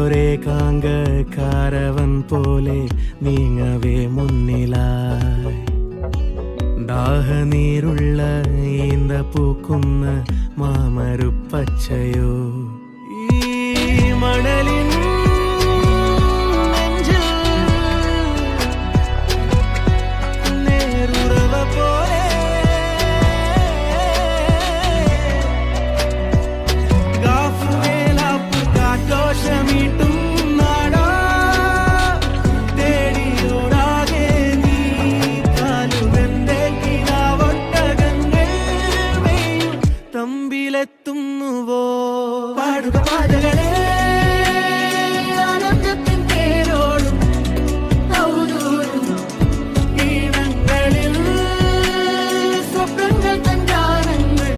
കാട്ടിലൊരേകാങ്ക caravan പോലെ നീങ്ങവേ മുന്നിലായി ദാഹനീരുള്ള ഈന്ത പൂക്കുന്ന മാമരുപ്പച്ചയോ ഈ മണലിൻ നെഞ്ചിൽ നേരുറവ പോലെ ഗാഫുവേലാപ്പു കാറ്റോഷമീട്ടും നാടോ തേടിയോടാകെ നീ കാലുവെന്റെ കിനാവൊട്ടകങ്ങൾ മെയ്യും തമ്പിലെത്തും